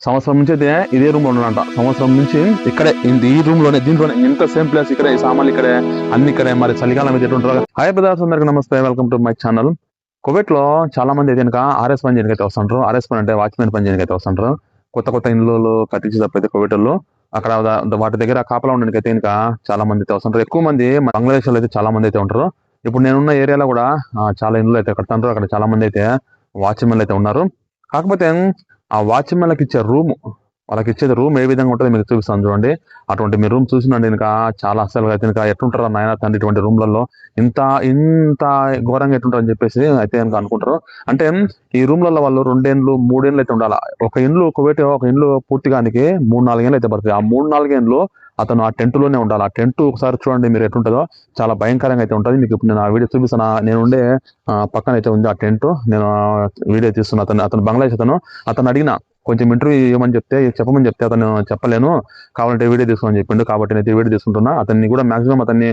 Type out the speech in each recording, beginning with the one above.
సంవత్సరం నుంచి అయితే ఇదే రూమ్ లో ఉన్నాడంట. సంవత్సరం నుంచి ఇక్కడే ఈ రూమ్ లోనే దీంట్లోనే ఇంత సేమ్ ప్లేస్ ఇక్కడే, ఈ సామాన్లు ఇక్కడే, అన్ని ఇక్కడే. మరి చలికాలం అయితే ఎట్లుంటారు. హాయ్ బ్రదర్స్, అందరికి నమస్తే, welcome to my channel. Kuwait లో చాలా మంది అయితే కనుక ఆర్ఎస్ పని చేయడానికి అయితే వస్తుంటారు. ఆర్ఎస్ పని అంటే వాచ్మెన్ పని చేయడానికి అయితే వస్తుంటారు. కొత్త కొత్త ఇళ్ళు కట్టించేటప్పుడు కువైట్ లో అక్కడ వాటి దగ్గర కాపలా ఉండడానికి అయితే కనుక చాలా మంది అయితే వస్తుంటారు. ఎక్కువ మంది బంగ్లాదేశ్ లో అయితే చాలా మంది అయితే ఉంటారు. ఇప్పుడు నేనున్న ఏరియాలో కూడా చాలా ఇళ్ళు అయితే కడుతుంటారు. అక్కడ చాలా మంది అయితే వాచ్మెన్లు అయితే ఉన్నారు. కాకపోతే ఆ వాచ్మెన్లకు ఇచ్చే రూమ్, వాళ్ళకి ఇచ్చేది రూమ్ ఏ విధంగా ఉంటుందో మీకు చూపిస్తాను చూడండి. అటువంటి మీ రూమ్ చూసినండి ఇంకా చాలా అసలు అయితే ఇంకా ఎట్లుంటారో నాయన తండ్రి ఇటువంటి రూమ్లలో ఇంత ఇంత ఘోరంగా ఎట్లుంటారు అని చెప్పేసి అయితే కనుక అనుకుంటారు. అంటే ఈ రూమ్లలో వాళ్ళు 2 ఏళ్ళు 3 ఏళ్ళు అయితే ఉండాలి. ఒక ఇండ్లు ఒక ఇండ్లు పూర్తిగానికి 3-4 ఏళ్ళు అయితే పడుతుంది. ఆ 3-4 ఏళ్ళు అతను ఆ టెంట్ లోనే ఉండాలి. ఆ టెంట్ ఒకసారి చూడండి మీరు ఎట్లుంటుందో, చాలా భయంకరంగా అయితే ఉంటుంది. మీకు ఇప్పుడు నేను ఆ వీడియో చూపిస్తాను. నేను ఉండే పక్కన అయితే ఉంది ఆ టెంట్. నేను వీడియో తీస్తున్నా. అతను బంగ్లాదేశ్ అతను అడిగిన కొంచెం ఇంటర్వ్యూ చెప్పమని చెప్తే అతను చెప్పలేను, కావాలంటే వీడియో తీసుకోమని చెప్పిండు. కాబట్టి నేను వీడియో తీసుకుంటున్నా. అతన్ని కూడా మాక్సిమం అతన్ని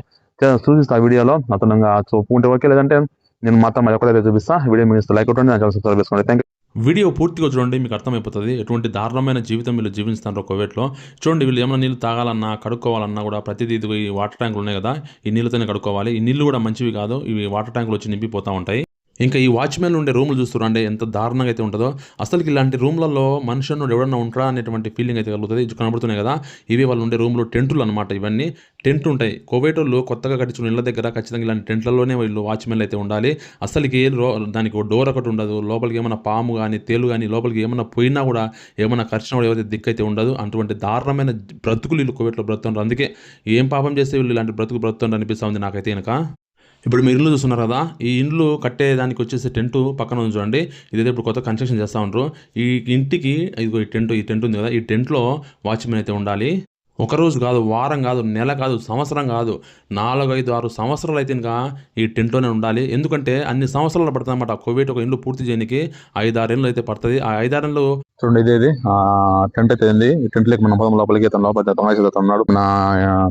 చూపిస్తా ఆ వీడియోలో. అతను చూపుకుంటే ఓకే, లేదంటే నేను మాత్రం అది ఒకటే చూపిస్తా. వీడియో మీకు లైక్ కొట్టండి, నా ఛానల్ సబ్స్క్రైబ్ చేసుకోండి. Thank you. వీడియో పూర్తిగా చూడండి, మీకు అర్థమైపోతుంది ఎటువంటి దారుణమైన జీవితం వీళ్ళు జీవిస్తున్నారు కువైట్లో. చూడండి, వీళ్ళు ఏమైనా నీళ్ళు తాగాలన్నా కడుక్కోవాలన్నా కూడా ప్రతిదీ ఈ వాటర్ ట్యాంకులు ఉన్నాయి కదా, ఈ నీళ్ళతోనే కడుక్కోవాలి. ఈ నీళ్ళు కూడా మంచివి కాదు, ఇవి వాటర్ ట్యాంకులు వచ్చి నింపిపోతూ ఉంటాయి. ఇంకా ఈ వాచ్మెన్ ఉండే రూములు చూస్తున్నారంటే ఎంత దారుణంగా అయితే ఉంటుందో. అసలుకి ఇలాంటి రూమ్లలో మనుషులు ఎవడన్నా ఉంటారా అనేటువంటి ఫీలింగ్ అయితే కలుగుతుంది. ఇది కనబడుతున్నాయి కదా, ఇవి వాళ్ళు ఉండే రూమ్లో టెంటులు అనమాట. ఇవన్నీ టెంట్ ఉంటాయి. కువైట్ వాళ్ళు కొత్తగా కట్టించుకున్న ఇళ్ళ దగ్గర ఖచ్చితంగా ఇలాంటి టెంట్లలోనే వీళ్ళు వాచ్మెన్లు అయితే ఉండాలి. అసలుకి దానికి డోర్ ఒకటి ఉండదు. లోపలికి ఏమైనా పాము కానీ తేలు కానీ లోపలికి ఏమైనా పోయినా కూడా, ఏమైనా ఖర్చున కూడా ఎవరైతే దిక్కైతే ఉండదు. అటువంటి దారుణమైన బ్రతుకులు వీళ్ళు కువైట్లో బ్రతుకుతున్నారు. అందుకే ఏం పాపం చేస్తే వీళ్ళు ఇలాంటి బ్రతుకుతున్నారు అనిపిస్తూ ఉంది నాకైతే కనుక. ఇప్పుడు మీరు ఇల్లు చూస్తున్నారు కదా, ఈ ఇండ్లు కట్టేదానికి వచ్చేసి టెంట్ పక్కన ఉంది చూడండి. ఇదైతే ఇప్పుడు కొత్త కన్స్ట్రక్షన్ చేస్తూ ఉంటారు. ఈ ఇంటికి ఇదిగో ఈ టెంట్ ఉంది కదా, ఈ టెంట్లో వాచ్మెన్ అయితే ఉండాలి. ఒక రోజు కాదు, వారం కాదు, నెల కాదు, సంవత్సరం కాదు, 4-5-6 సంవత్సరాలు అయితే ఇంకా ఈ టెంట్లోనే ఉండాలి. ఎందుకంటే అన్ని సంవత్సరాలు పడుతుంది అనమాట కువైట్ ఒక ఇల్లు పూర్తి చేయడానికి. 5-6 ఏళ్ళు అయితే పడుతుంది. ఆ 5-6 ఏళ్ళు చూడండి. ఇదేది టెంట్ అయితే ఉంది. ఈ టెంట్ లేక మన పదం లోపలికి లోపల ఉన్నాడు. నా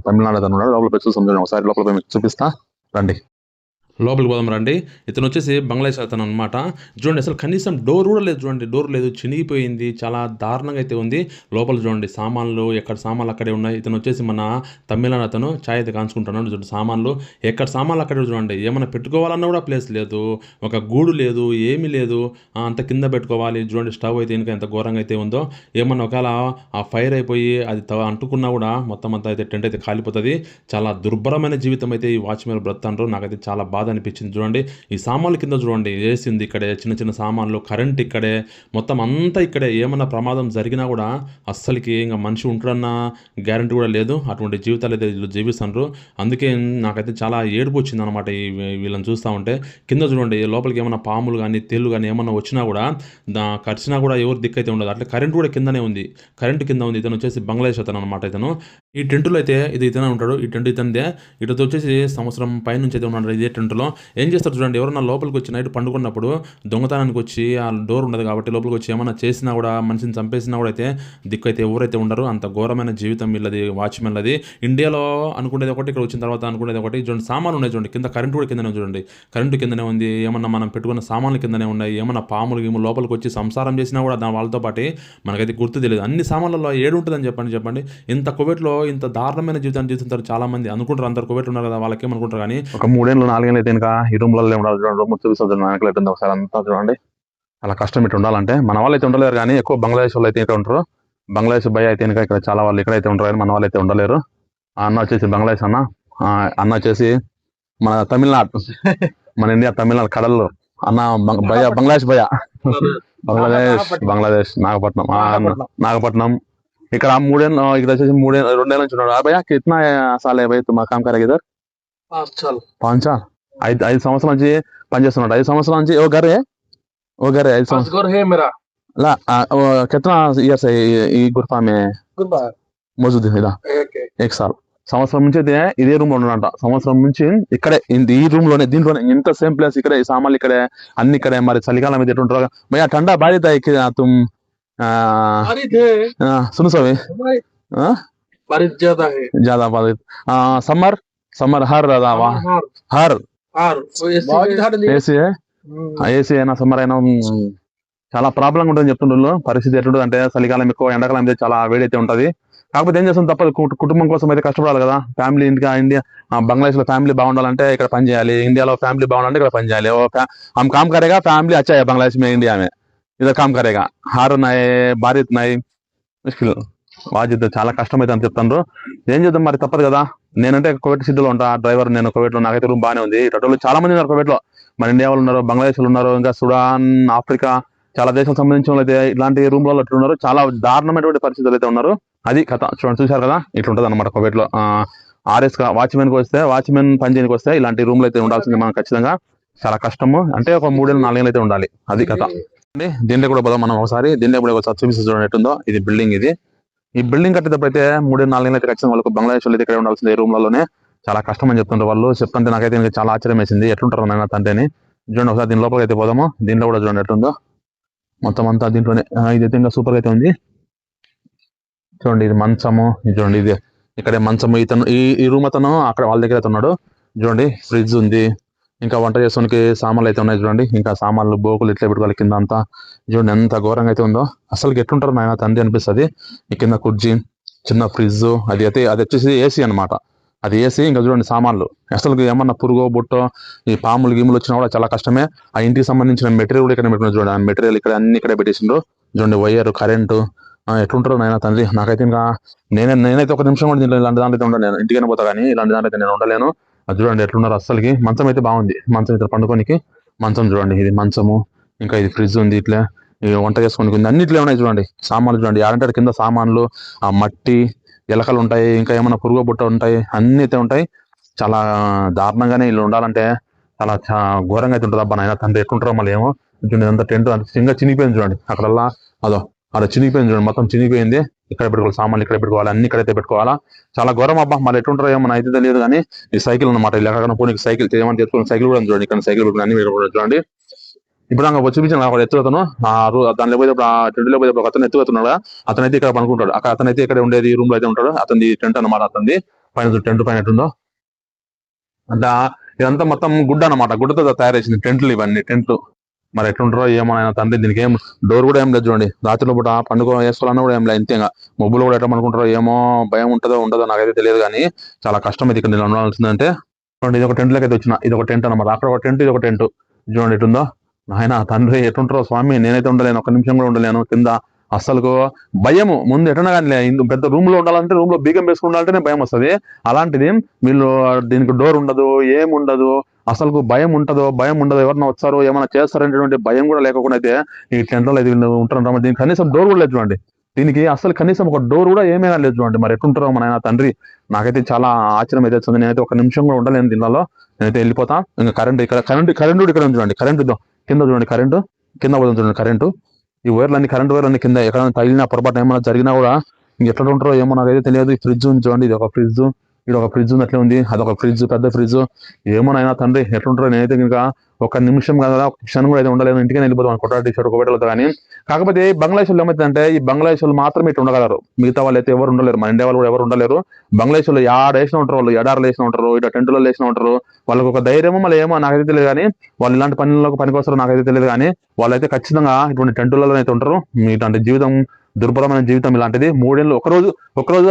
తమిళనాడు అతను ఉన్నాడు. లోపల పోయి చూసాం. ఒకసారి లోపల మీకు చూపిస్తా రండి. లోపలికి పోదాం రండి. ఇతను వచ్చేసి బంగ్లాదేశ్ అతను అనమాట. చూడండి, అసలు కనీసం డోర్ కూడా లేదు. చూడండి, డోర్ లేదు, చినిగిపోయింది, చాలా దారుణంగా అయితే ఉంది. లోపల చూడండి, సామాన్లు ఎక్కడ సామాన్లు అక్కడే ఉన్నాయి. ఇతను వచ్చేసి మన తమిళనాడు అతను ఛాయ్ అయితే కాంచుకుంటున్నాడు. చూడండి, సామాన్లు ఎక్కడ సామాన్లు అక్కడే చూడండి. ఏమైనా పెట్టుకోవాలన్నా కూడా ప్లేస్ లేదు, ఒక గూడు లేదు, ఏమీ లేదు. అంత కింద పెట్టుకోవాలి. చూడండి, స్టవ్ అయితే ఇంకా ఎంత ఘోరంగా అయితే ఉందో. ఏమన్నా ఒకవేళ ఆ ఫైర్ అయిపోయి అది అంటుకున్నా కూడా మొత్తం అంతా అయితే టెంట్ అయితే కాలిపోతుంది. చాలా దుర్భరమైన జీవితం అయితే ఈ వాచ్మెన్ బ్రతుకుతారు. నాకైతే చాలా బాధ అనిపించింది. చూడండి, ఈ సామాన్ల కింద చూడండి వేసింది ఇక్కడే, చిన్న చిన్న సామాన్లు, కరెంట్ ఇక్కడే, మొత్తం అంతా ఇక్కడే. ఏమన్నా ప్రమాదం జరిగినా కూడా అస్సలకి ఇంకా మనిషి ఉంటాడన్న గ్యారంటీ కూడా లేదు. అటువంటి జీవితాలు అయితే వీళ్ళు జీవిస్తున్నారు. అందుకే నాకైతే చాలా ఏడుపు వచ్చింది అనమాట వీళ్ళని చూస్తూ ఉంటే. కింద చూడండి, లోపలికి ఏమైనా పాములు కానీ తేళ్ళు కానీ ఏమన్నా వచ్చినా కూడా ఖర్చినా కూడా ఎవరు దిక్కైతే ఉండదు. అట్లా కరెంట్ కూడా కిందనే ఉంది, కరెంట్ కింద ఉంది. ఇతను వచ్చేసి బంగ్లాదేశ్ అతను అనమాట. ఇతను ఈ టెంటులో అయితే ఇతనే ఉంటాడు. ఈ టెంట్ ఇతనిదే. ఇటు వచ్చేసి సంవత్సరం పైనుంచి అయితే ఉన్నాడు ఇదే టెంటులో. ఏం చేస్తారు చూడండి, ఎవరన్నా లోపలికి వచ్చి నైట్ పండుకున్నప్పుడు దొంగతనానికి వచ్చి ఆ డోర్ ఉండదు కాబట్టి లోపలికి వచ్చి ఏమైనా చేసినా కూడా, మనిషిని చంపేసినా కూడా అయితే దిక్కు అయితే ఎవరైతే ఉండరు. అంత ఘోరమైన జీవితం వీళ్ళది, వాచ్మెన్లది. ఇండియాలో అనుకునేది ఒకటి, ఇక్కడ వచ్చిన తర్వాత అనుకునేది ఒకటి. చూడండి, సామాన్లు ఉన్నాయి చూడండి, కింద కరెంట్ కూడా కిందనే చూడండి, కరెంటు కిందనే ఉంది. ఏమన్నా మనం పెట్టుకున్న సామాన్లు కిందనే ఉన్నాయి. ఏమన్నా పాములు గీములు లోపలికి వచ్చి సంసారం చేసినా కూడా వాళ్ళతో పాటు మనకైతే గుర్తు తెలియదు. అన్ని సామాన్లలో ఏడు ఉంటుందని చెప్పండి. ఇంత కువైట్లో ఇంత దారుణమైన జీవితాన్ని జీవిస్తుంటారు చాలా మంది. అనుకుంటారు అందరు కువైట్ ఉన్నారు కదా, వాళ్ళకి ఏమనుకుంటారు కానీ ఒక 3-4 ఏళ్ళు అయితే ఇంకా ఈ రూమ్లలో ఉండాలి. రూమ్ చూపిస్తుంది ఒకసారి అంతా చూడండి. అలా కష్టం ఇటు ఉండాలంటే మన వాళ్ళు అయితే ఉండలేరు, కానీ ఎక్కువ బంగ్లాదేశ్ వాళ్ళు అయితే ఉంటారు. బంగ్లాదేశ్ భయ అయితే ఇంకా ఇక్కడ చాలా వాళ్ళు ఇక్కడైతే ఉంటారు, కానీ మన వాళ్ళు అయితే ఉండలేరు. అన్న వచ్చేసి బంగ్లాదేశ్ అన్న వచ్చేసి మన తమిళనాడు, మన ఇండియా తమిళనాడు కడల్లో అన్న బంగ్లాదేశ్ బంగ్లాదేశ్ నాగపట్నం. ఇక్కడ 3 ఏళ్ళు, ఇక్కడ వచ్చేసి 2 ఏళ్ళ నుంచి ఉన్నాడు. భయ్యా కిतना साल है भाई तुम काम करेगा इधर? 5 साल. 5 సంవత్సరాల నుంచి పనిచేస్తున్నాడు. 5 సంవత్సరాల నుంచి ఓ గర్ है 5 సంవత్సరాలు ला कितना इयर्स है ఈ గుర్ఫా में मौजूद है? 1 साल. సంవత్సరం నుంచి అయితే ఇదే రూమ్ లో ఉన్నాడంట. సంవత్సరం నుంచి ఇక్కడే ఈ రూమ్ లోనే దీంట్లోనే ఇంత సేమ్ ప్లేస్ ఇక్కడే, ఈ సామాన్లు ఇక్కడే, అన్ని ఇక్కడే. మరి చలికాలం అయితే ఎట్లుంటారు భయ్యా? ठंडा बारिश है तुम सुनो सभी बारिश ज्यादा बारिश समर हर हर एसी है ना, समर है ना, చాలా ప్రాబ్లం ఉంటుందని చెప్తుండ్రు. పరిస్థితి ఎట్లుంటుంది అంటే చలికాలం ఎక్కువ, ఎండాకాలం అయితే చాలా వేడైతే ఉంటది. కాకపోతే ఏం చేస్తాం, తప్పదు. కుటుంబం కోసం అయితే కష్టపడాలి కదా. ఫ్యామిలీ ఇండియా బంగ్లాదేశ్ లో ఫ్యామిలీ బాగుండాలంటే ఇక్కడ పని చేయాలి, ఇండియాలో ఫ్యామిలీ బాగుండాలంటే ఇక్కడ పని చేయాలి. हम काम करेगा फैमिली अच्छा है बांग्लादेश में इंडिया में इधर काम करेगा हार नाय భారీ నాయ్ ముష్కిల్ వాజిద్ చాలా కష్టమైతే అని చెప్తాను. ఏం చేద్దాం మరి, తప్పదు కదా. నేనంటే కువైట్ సిటీలో ఉంటా, డ్రైవర్ నేను కువైట్ లో. నాకైతే రూమ్ బాగానే ఉంది. ఇటోళ్ళు చాలా మంది ఉన్నారు కువైట్ లో. మన ఇండియా వాళ్ళు ఉన్నారు, బంగ్లాదేశ్ వాళ్ళు ఉన్నారు, ఇంకా సుడాన్, ఆఫ్రికా, చాలా దేశాలకు సంబంధించిన వాళ్ళు అయితే ఇట్లాంటి రూమ్ లో ఉన్నారు. చాలా దారుణమైనటువంటి పరిస్థితులు అయితే ఉన్నారు. అది కథ. చూశారు కదా, ఇట్లుంటది అనమాట కువైట్ లో. ఆర్ఎస్ వాచ్మెన్ కి వస్తే, వాచ్మెన్ పని చేయడానికి వస్తే ఇలాంటి రూమ్ లో అయితే ఉండాల్సింది మనం ఖచ్చితంగా. చాలా కష్టము. అంటే ఒక 3-4 ఏళ్ళు అయితే ఉండాలి. అది కథ. దీంట్లో కూడా పోదాం మనం ఒకసారి. దీంట్లో కూడా ఒకసారి చూపిస్తే చూడండి ఎట్టుందో. ఇది బిల్డింగ్. ఈ బిల్డింగ్ కట్టేటప్పుడు అయితే 3-4 ఏళ్ళు అయితే ఖచ్చితంగా వాళ్ళకు బంగ్లాదేశ్ వాళ్ళు అయితే ఇక్కడ ఉండాల్సింది. రూమ్లలోనే చాలా కష్టం అని చెప్తుంటారు వాళ్ళు. చెప్తుంటే నాకైతే ఇంకా చాలా ఆశ్చర్యం వేసింది. ఎట్లుంటారు నాయన తండ్రిని. చూడండి ఒకసారి దీని లోపలికి అయితే పోదాము. దీంట్లో కూడా చూడండి ఎట్లుందో మొత్తం అంతా దీంట్లోనే. ఇదైతే ఇంకా సూపర్ అయితే ఉంది. చూడండి ఇది మంచము. ఇది చూడండి, ఇది ఇక్కడే మంచము. ఇతను ఈ రూమ్ అతను అక్కడ వాళ్ళ దగ్గర అయితే ఉన్నాడు. చూడండి ఫ్రిడ్జ్ ఉంది, ఇంకా వంట చేసుకోనికి సామాన్లు అయితే ఉన్నాయి చూడండి. ఇంకా సామాన్లు బోకులు ఇట్లా పెట్టుకోవాలి కింద అంతా. చూడండి ఎంత ఘోరంగా అయితే ఉందో. అసలు ఎట్లుంటారు నాయన తండ్రి అనిపిస్తుంది. ఈ కింద కుర్చీ, చిన్న ఫ్రిడ్జ్, అది వచ్చేసి ఏసీ అనమాట. అది ఏసీ. ఇంకా చూడండి సామాన్లు, అసలు ఏమన్నా పురుగో బుట్టో ఈ పాములు గీములు వచ్చినా కూడా చాలా కష్టమే. ఆ ఇంటికి సంబంధించిన మెటీరియల్ కూడా ఇక్కడ పెట్టుకున్నారు చూడండి. ఆ మెటీరియల్ ఇక్కడ అన్ని ఇక్కడే పెట్టేసిండ్రు. చూడండి వైర్, కరెంటు. ఎట్లుంటారు నాయన తండ్రి. నాకైతే ఇంకా నేనైతే ఒక నిమిషం కూడా దీంట్లో ఇలాంటి దాంట్లో అయితే ఉండలేను. ఇంటికైనా పోతా కానీ ఇలాంటి దాంట్లో అయితే నేను ఉండలేను. అది చూడండి ఎట్లున్నారు అస్సలకి. మంచం అయితే బాగుంది. మంచం ఇద్దరు పండుకోనికి మంచం చూడండి. ఇది మంచము. ఇంకా ఇది ఫ్రిడ్జ్ ఉంది. ఇట్లా వంట చేసుకోనికి ఉంది. అన్నిట్లో ఉన్నాయి చూడండి సామాన్లు. చూడండి ఆడంటే కింద సామాన్లు, ఆ మట్టి, ఎలకలు ఉంటాయి, ఇంకా ఏమైనా పురుగు బుట్ట ఉంటాయి, అన్ని అయితే ఉంటాయి. చాలా దారుణంగానే ఇల్లు ఉండాలంటే చాలా ఘోరంగా అయితే ఉంటుంది. అబ్బా నాయన తండ్రి ఎట్లుంటారో మళ్ళీ ఏమో. చూడండి అంత టెంట్ ఇంకా చినిగిపోయింది చూడండి. అక్కడల్లా అలా చినిగిపోయింది చూడండి, మొత్తం చినిగిపోయింది. ఇక్కడ పెట్టుకోవాలి సామాన్లు, ఇక్కడ పెట్టుకోవాలి, అన్ని ఇక్కడైతే పెట్టుకోవాలా. చాలా ఘోరం అబ్బా. మళ్ళీ ఎట్లుంటారో ఏమో అయితే తెలియదు కానీ ఈ సైకిల్ అనమాట. ఇలా ఎక్కడ పోనీ సైకిల్ ఏమని తెచ్చుకోవాలి. సైకిల్ కూడా చూడండి, ఇక్కడ సైకిల్ పెట్టుకుని అన్ని చూడండి. ఇప్పుడు నాకు చూపించాను అక్కడ ఎత్తుగతను. దానిలో పోయేటప్పుడు ఆ టెంట్లో పోయేటప్పుడు అతను ఎత్తుగతున్నాడు. అతనైతే ఇక్కడ పనుకుంటాడు. అక్కడ అతనైతే ఇక్కడ ఉండేది రూమ్ లో అయితే ఉంటాడు. అతని టెంట్ అనమాట. అతనిది పైన టెంట్ పైన ఎట్టుందో అంటే ఇదంతా మొత్తం గుడ్డ అనమాట. గుడ్డతో తయారు చేసింది టెంట్లు, ఇవన్నీ టెంట్లు. మరి ఎట్లుంటారో ఏమో ఆయన తండ్రి. దీనికి ఏం డోర్ కూడా ఏం లేదు చూడండి. రాత్రిలో పూట పండుగ వేసుకోవాలన్నా కూడా ఏం లేదు. ఇంతేగా మొబ్బులు కూడా ఎట్లా అనుకుంటారో ఏమో. భయం ఉంటుందో ఉండదో నాకైతే తెలియదు కానీ చాలా కష్టం అయితే ఇక్కడ ఉండాల్సిందంటే. చూడండి ఇది ఒక టెంట్ లకి అయితే వచ్చిన. ఇది ఒక టెంట్ అనమాట. అక్కడ ఒక టెంట్, ఇది ఒక టెంట్. చూడండి ఎటుందో. ఆయన తండ్రి ఎట్లుంటారో స్వామి. నేనైతే ఉండలేను, ఒక నిమిషం కూడా ఉండలేను కింద. అసలు భయము ముందు ఎటన్నా కానీ పెద్ద రూమ్ లో ఉండాలంటే, రూమ్ లో బీగం వేసుకుండాలంటేనే భయం వస్తుంది. అలాంటిది వీళ్ళు దీనికి డోర్ ఉండదు, ఏముండదు. అసలు భయం ఉండదు. ఎవరన్నా వచ్చారో ఏమైనా చేస్తారనేటువంటి భయం కూడా లేకుండా అయితే ఈ టెంట్లో అయితే వీళ్ళు ఉంటారు. దీనికి కనీసం డోర్ కూడా లేదు చూడండి. దీనికి అసలు కనీసం ఒక డోర్ కూడా ఏమీ లేదు చూడండి. మరి ఎట్లుంటారో మన ఆయన తండ్రి. నాకైతే చాలా ఆశ్చర్యం అయితే వస్తుంది. నేనైతే ఒక నిమిషం కూడా ఉండలేను దీనిలో. నేనైతే వెళ్ళిపోతా. ఇంకా కరెంట్ కరెంట్ ఇక్కడ ఉంది చూడండి. కరెంట్ కింద చూడండి, కరెంటు కింద పోతుంది చూడండి. కరెంటు ఈ వైర్లన్నీ, కరెంట్ వైర్లన్నీ కింద ఎక్కడైనా తగిలినా పొరపాటు ఏమైనా జరిగినా కూడా ఎట్లా ఉంటారో ఏమో నాకైతే తెలియదు. ఈ ఫ్రిడ్జ్ ఉంది చూడండి. ఇది ఒక ఫ్రిడ్జ్, ఇక్కడ ఒక ఫ్రిడ్జ్ ఉంది, అట్లే ఉంది. అదొక ఫ్రిడ్జ్, పెద్ద ఫ్రిడ్జ్. ఏమోనైనా తండ్రి ఎట్లుంటారో. నేనైతే ఇంకా ఒక నిమిషం కదా, ఒక క్షణం కూడా అయితే ఉండలేను. ఇంటికి వెళ్ళిపోతాం కొట్టాటి షర్ట్ కొట్టలేదు. కానీ కాకపోతే బంగ్లాదేశ్ వాళ్ళు ఏమవుతుందంటే, ఈ బంగ్లాదేశ్ వాళ్ళు మాత్రమే ఇట్లా ఉండగలరు. మిగతా వాళ్ళు అయితే ఎవరు ఉండలేరు. మన ఇండియా వాళ్ళు కూడా ఎవరు ఉండలేరు. బంగ్లాదేశ్ వాళ్ళు వేసిన ఉంటారు, వాళ్ళు ఎడారులు వేసిన ఉంటారు, ఇట్లా టెంట్లో వేసిన ఉంటారు. వాళ్ళకి ఒక ధైర్యమో మళ్ళీ ఏమో నాకైతే తెలియదు కానీ, వాళ్ళు ఇలాంటి పనులకు పనికొస్తారో నాకైతే తెలియదు కానీ, వాళ్ళైతే ఖచ్చితంగా ఇటువంటి టెంటులలో అయితే ఉంటారు. ఇలాంటి జీవితం, దుర్భరమైన జీవితం ఇలాంటిది. 3 ఏళ్ళు, ఒక రోజు 2 రోజులు,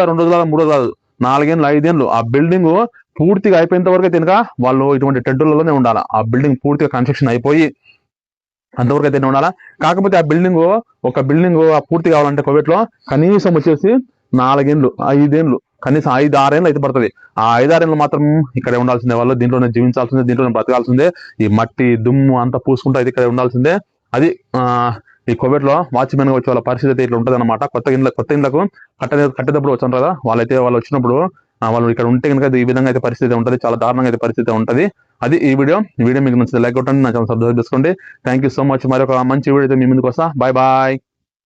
3 రోజులు కాదు, 4 ఏళ్ళు, 5 ఏళ్ళు ఆ బిల్డింగ్ పూర్తిగా అయిపోయేంత వరకు అయితే వాళ్ళు ఇటువంటి టెంటులలోనే ఉండాలి. ఆ బిల్డింగ్ పూర్తిగా కన్స్ట్రక్షన్ అయిపోయి అంతవరకు అయితే ఉండాలా. కాకపోతే ఆ బిల్డింగ్ పూర్తి కావాలంటే కువైట్ లో కనీసం వచ్చేసి 4 ఏళ్ళు, 5 ఏళ్ళు, కనీసం 5-6 ఏళ్ళు అయితే పడుతుంది. ఆ 5-6 ఏళ్ళు మాత్రం ఇక్కడే ఉండాల్సిందే. వాళ్ళు దీంట్లోనే జీవించాల్సిందే, దీంట్లోనే బ్రతకాల్సిందే. ఈ మట్టి దుమ్ము అంతా పూసుకుంటూ అయితే ఇక్కడే ఉండాల్సిందే. అది ఈ కువైట్ లో వాచ్మెన్ గా వచ్చే వాళ్ళ పరిస్థితి అయితే ఇట్లా ఉంటది అనమాట. కొత్త ఇళ్లకు కట్టేటప్పుడు వచ్చాను కదా, వాళ్ళు వచ్చినప్పుడు వాళ్ళు ఇక్కడ ఉంటే కనుక ఈ విధంగా అయితే పరిస్థితి ఉంటుంది. చాలా దారుణంగా అయితే పరిస్థితి ఉంటుంది. అది ఈ వీడియో మీకు నచ్చితే లైక్ కొట్టండి, నా ఛానల్ సబ్స్క్రైబ్ చేసుకోండి. Thank you so much. మరి ఒక మంచి వీడియో అయితే మీ ముందుకు వస్తా. Bye bye.